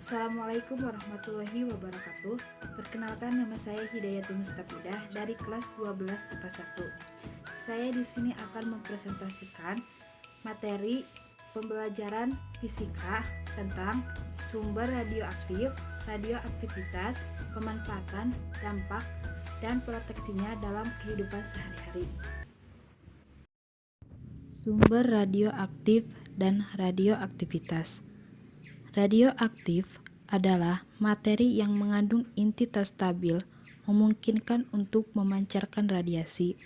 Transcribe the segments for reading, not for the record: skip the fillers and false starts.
Assalamualaikum warahmatullahi wabarakatuh. Perkenalkan, nama saya Hidayatul Mustafidah dari kelas 12 IPA 1. Saya di sini akan mempresentasikan materi pembelajaran fisika tentang sumber radioaktif, radioaktivitas, pemanfaatan, dampak, dan proteksinya dalam kehidupan sehari-hari. Sumber radioaktif dan radioaktivitas. Radioaktif adalah materi yang mengandung inti tak stabil, memungkinkan untuk memancarkan radiasi.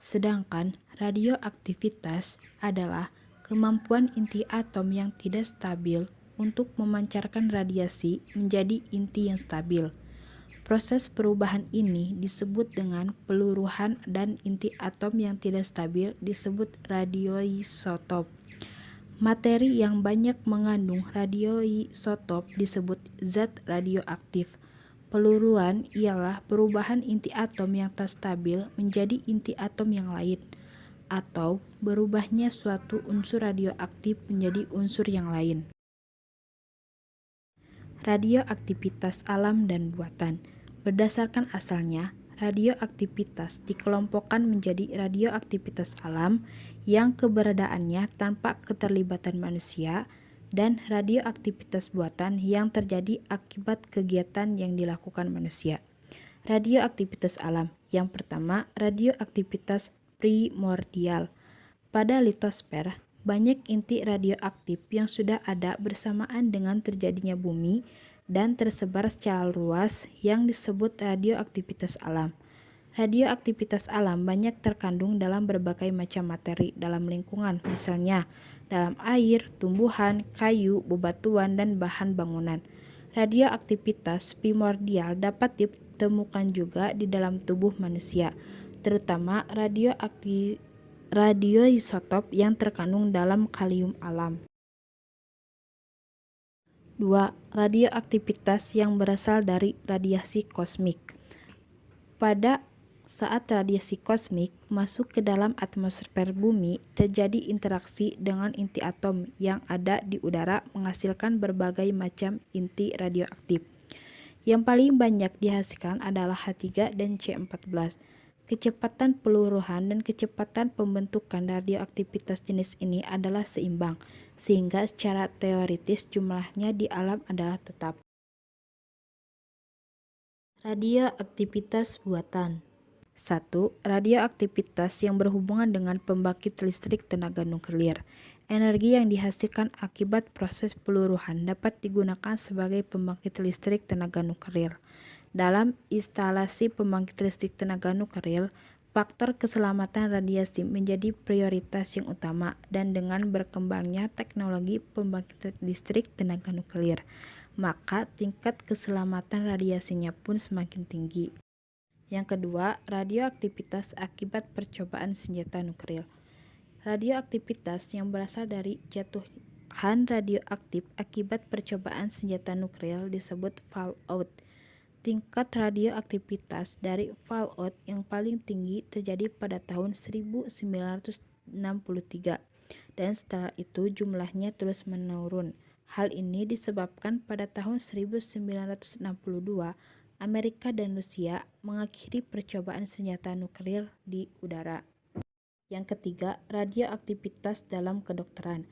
Sedangkan radioaktivitas adalah kemampuan inti atom yang tidak stabil untuk memancarkan radiasi menjadi inti yang stabil. Proses perubahan ini disebut dengan peluruhan dan inti atom yang tidak stabil disebut radioisotop. Materi yang banyak mengandung radioisotop disebut zat radioaktif. Peluruhan ialah perubahan inti atom yang tak stabil menjadi inti atom yang lain, atau berubahnya suatu unsur radioaktif menjadi unsur yang lain. Radioaktivitas alam dan buatan. Berdasarkan asalnya, radioaktivitas dikelompokkan menjadi radioaktivitas alam yang keberadaannya tanpa keterlibatan manusia dan radioaktivitas buatan yang terjadi akibat kegiatan yang dilakukan manusia. Radioaktivitas alam. Yang pertama, radioaktivitas primordial. Pada litosfer, banyak inti radioaktif yang sudah ada bersamaan dengan terjadinya bumi dan tersebar secara luas yang disebut radioaktivitas alam. Radioaktivitas alam banyak terkandung dalam berbagai macam materi dalam lingkungan, misalnya dalam air, tumbuhan, kayu, bebatuan, dan bahan bangunan. Radioaktivitas primordial dapat ditemukan juga di dalam tubuh manusia, terutama radioisotop yang terkandung dalam kalium alam. 2. Radioaktivitas yang berasal dari radiasi kosmik. Pada saat radiasi kosmik masuk ke dalam atmosfer bumi, terjadi interaksi dengan inti atom yang ada di udara menghasilkan berbagai macam inti radioaktif. Yang paling banyak dihasilkan adalah H3 dan C14. Kecepatan peluruhan dan kecepatan pembentukan radioaktivitas jenis ini adalah seimbang, sehingga secara teoritis jumlahnya di alam adalah tetap. Radioaktivitas buatan. 1. Radioaktivitas yang berhubungan dengan pembangkit listrik tenaga nuklir. Energi yang dihasilkan akibat proses peluruhan dapat digunakan sebagai pembangkit listrik tenaga nuklir. Dalam instalasi pembangkit listrik tenaga nuklir, faktor keselamatan radiasi menjadi prioritas yang utama, dan dengan berkembangnya teknologi pembangkit listrik tenaga nuklir, maka tingkat keselamatan radiasinya pun semakin tinggi. Yang kedua, radioaktivitas akibat percobaan senjata nuklir. Radioaktivitas yang berasal dari jatuhan radioaktif akibat percobaan senjata nuklir disebut fallout. Tingkat radioaktivitas dari fallout yang paling tinggi terjadi pada tahun 1963, dan setelah itu jumlahnya terus menurun. Hal ini disebabkan pada tahun 1962 Amerika dan Rusia mengakhiri percobaan senjata nuklir di udara. Yang ketiga, radioaktivitas dalam kedokteran.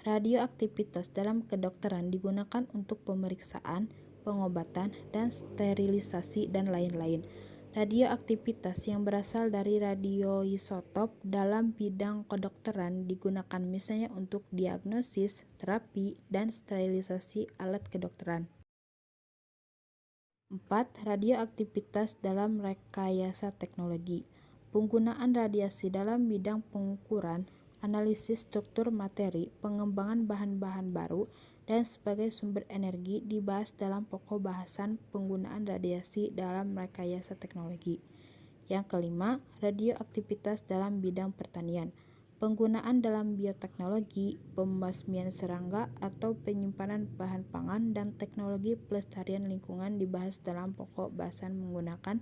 Radioaktivitas dalam kedokteran digunakan untuk pemeriksaan, pengobatan, dan sterilisasi, dan lain-lain. Radioaktivitas yang berasal dari radioisotop dalam bidang kedokteran digunakan misalnya untuk diagnosis, terapi, dan sterilisasi alat kedokteran. 4. Radioaktivitas dalam rekayasa teknologi. Penggunaan radiasi dalam bidang pengukuran, analisis struktur materi, pengembangan bahan-bahan baru, dan sebagai sumber energi dibahas dalam pokok bahasan penggunaan radiasi dalam rekayasa teknologi. Yang kelima, radioaktivitas dalam bidang pertanian. Penggunaan dalam bioteknologi, pembasmian serangga atau penyimpanan bahan pangan, dan teknologi pelestarian lingkungan dibahas dalam pokok bahasan menggunakan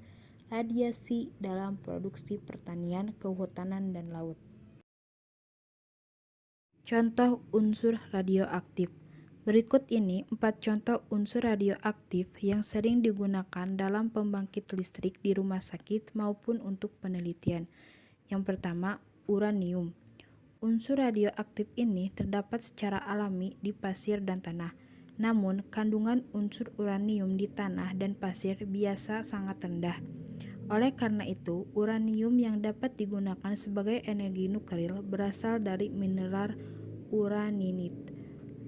radiasi dalam produksi pertanian, kehutanan, dan laut. Contoh unsur radioaktif: Berikut ini 4 contoh unsur radioaktif yang sering digunakan dalam pembangkit listrik di rumah sakit maupun untuk penelitian. Yang pertama, uranium. Unsur radioaktif ini terdapat secara alami di pasir dan tanah. Namun, kandungan unsur uranium di tanah dan pasir biasa sangat rendah. Oleh karena itu, uranium yang dapat digunakan sebagai energi nuklir berasal dari mineral uraninit.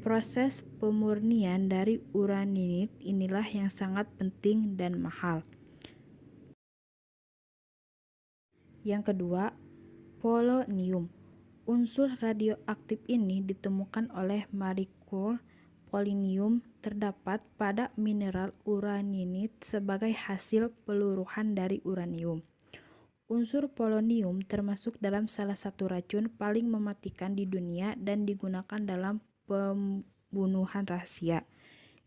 Proses pemurnian dari uraninit inilah yang sangat penting dan mahal. Yang kedua, polonium. Unsur radioaktif ini ditemukan oleh Marie Curie. Polonium terdapat pada mineral uraninit sebagai hasil peluruhan dari uranium. Unsur polonium termasuk dalam salah satu racun paling mematikan di dunia dan digunakan dalam pembunuhan rahasia.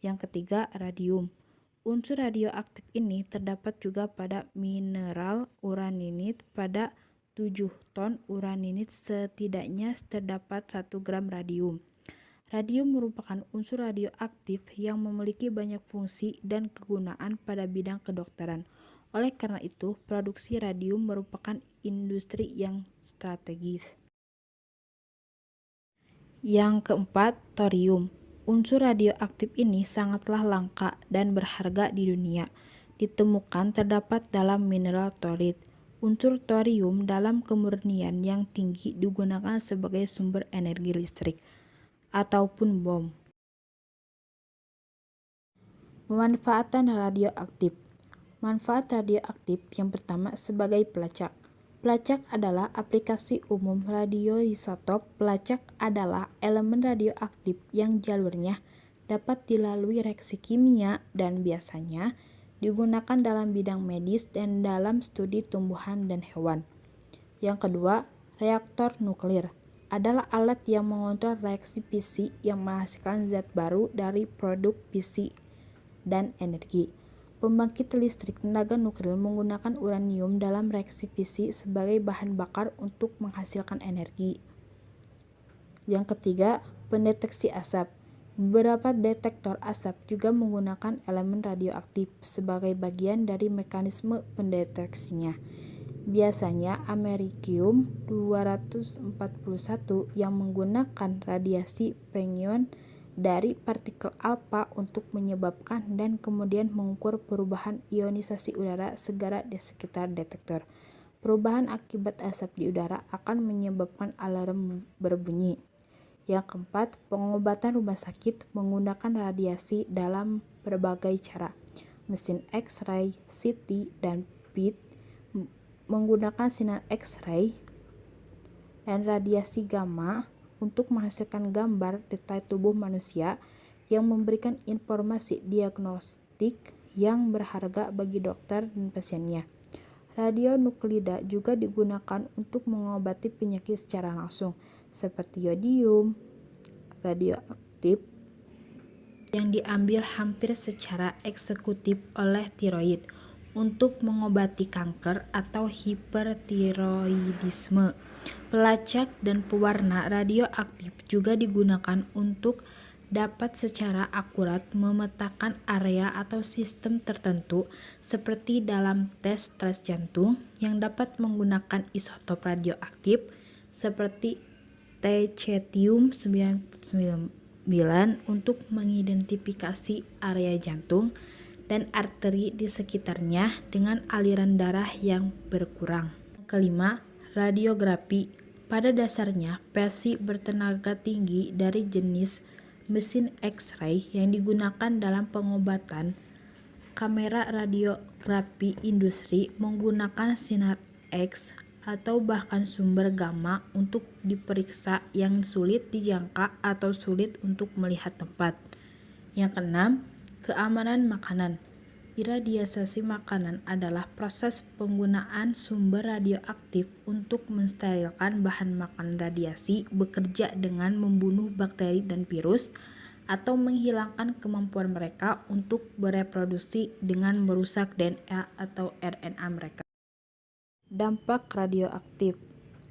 Yang ketiga, radium. Unsur radioaktif ini terdapat juga pada mineral uraninit. Pada 7 ton uraninit setidaknya terdapat 1 gram radium. Radium merupakan unsur radioaktif yang memiliki banyak fungsi dan kegunaan pada bidang kedokteran. Oleh karena itu, produksi radium merupakan industri yang strategis. Yang keempat, thorium. Unsur radioaktif ini sangatlah langka dan berharga di dunia. Ditemukan terdapat dalam mineral thorit. Unsur thorium dalam kemurnian yang tinggi digunakan sebagai sumber energi listrik ataupun bom. Pemanfaatan radioaktif. Manfaat radioaktif yang pertama sebagai pelacak. Pelacak adalah aplikasi umum radioisotop. Pelacak adalah elemen radioaktif yang jalurnya dapat dilalui reaksi kimia dan biasanya digunakan dalam bidang medis dan dalam studi tumbuhan dan hewan. Yang kedua, reaktor nuklir adalah alat yang mengontrol reaksi fisi yang menghasilkan zat baru dari produk fisi dan energi. Pembangkit listrik tenaga nuklir menggunakan uranium dalam reaksi fisi sebagai bahan bakar untuk menghasilkan energi. Yang ketiga, pendeteksi asap. Beberapa detektor asap juga menggunakan elemen radioaktif sebagai bagian dari mekanisme pendeteksinya. Biasanya americium-241 yang menggunakan radiasi pion dari partikel alfa untuk menyebabkan dan kemudian mengukur perubahan ionisasi udara segera di sekitar detektor. Perubahan akibat asap di udara akan menyebabkan alarm berbunyi. Yang keempat, pengobatan rumah sakit menggunakan radiasi dalam berbagai cara. Mesin X-ray, CT, dan PET menggunakan sinar X-ray dan radiasi gamma untuk menghasilkan gambar detail tubuh manusia yang memberikan informasi diagnostik yang berharga bagi dokter dan pasiennya. Radionuklida juga digunakan untuk mengobati penyakit secara langsung, seperti yodium radioaktif yang diambil hampir secara eksekutif oleh tiroid untuk mengobati kanker atau hipertiroidisme. Pelacak dan pewarna radioaktif juga digunakan untuk dapat secara akurat memetakan area atau sistem tertentu seperti dalam tes jantung yang dapat menggunakan isotop radioaktif seperti Tcetium-99 untuk mengidentifikasi area jantung dan arteri di sekitarnya dengan aliran darah yang berkurang. Kelima, radiografi. Pada dasarnya, versi bertenaga tinggi dari jenis mesin X-ray yang digunakan dalam pengobatan. Kamera radiografi industri menggunakan sinar X atau bahkan sumber gamma untuk diperiksa yang sulit dijangka atau sulit untuk melihat tempat. Yang keenam, keamanan makanan. Iradiasi makanan adalah proses penggunaan sumber radioaktif untuk mensterilkan bahan makanan. Radiasi bekerja dengan membunuh bakteri dan virus atau menghilangkan kemampuan mereka untuk bereproduksi dengan merusak DNA atau RNA mereka. Dampak radioaktif.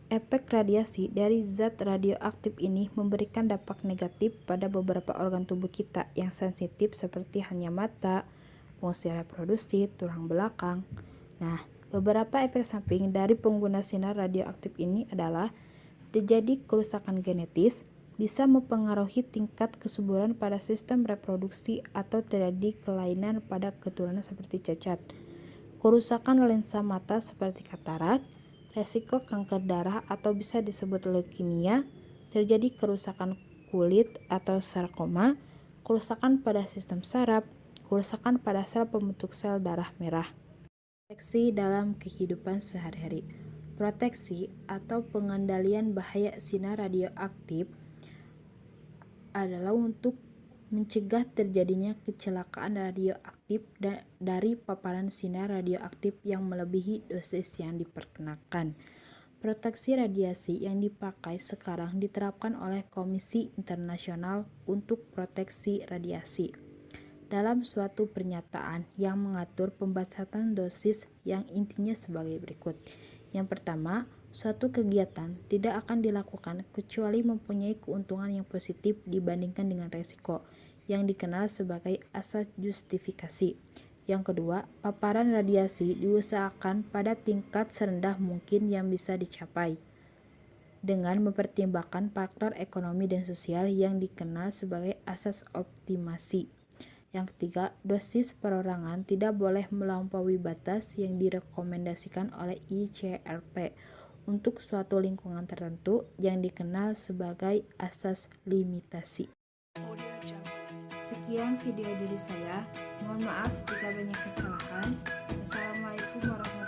Efek radiasi dari zat radioaktif ini memberikan dampak negatif pada beberapa organ tubuh kita yang sensitif seperti halnya mata, fungsi reproduksi, tulang belakang. Nah, beberapa efek samping dari pengguna sinar radioaktif ini adalah terjadi kerusakan genetis, bisa mempengaruhi tingkat kesuburan pada sistem reproduksi atau terjadi kelainan pada keturunan seperti cacat, kerusakan lensa mata seperti katarak, resiko kanker darah atau bisa disebut leukemia, terjadi kerusakan kulit atau sarkoma, kerusakan pada sistem saraf, kerusakan pada sel pembentuk sel darah merah. Proteksi dalam kehidupan sehari-hari. Proteksi atau pengendalian bahaya sinar radioaktif adalah untuk mencegah terjadinya kecelakaan radioaktif dari paparan sinar radioaktif yang melebihi dosis yang diperkenakan. Proteksi radiasi yang dipakai sekarang diterapkan oleh Komisi Internasional untuk Proteksi Radiasi dalam suatu pernyataan yang mengatur pembatasan dosis yang intinya sebagai berikut. Yang pertama, suatu kegiatan tidak akan dilakukan kecuali mempunyai keuntungan yang positif dibandingkan dengan resiko, yang dikenal sebagai asas justifikasi. Yang kedua, paparan radiasi diusahakan pada tingkat serendah mungkin yang bisa dicapai, dengan mempertimbangkan faktor ekonomi dan sosial yang dikenal sebagai asas optimasi. Yang ketiga, dosis perorangan tidak boleh melampaui batas yang direkomendasikan oleh ICRP untuk suatu lingkungan tertentu yang dikenal sebagai asas limitasi. Sekian video dari saya. Mohon maaf jika banyak kesalahan. Wassalamualaikum warahmatullahi wabarakatuh.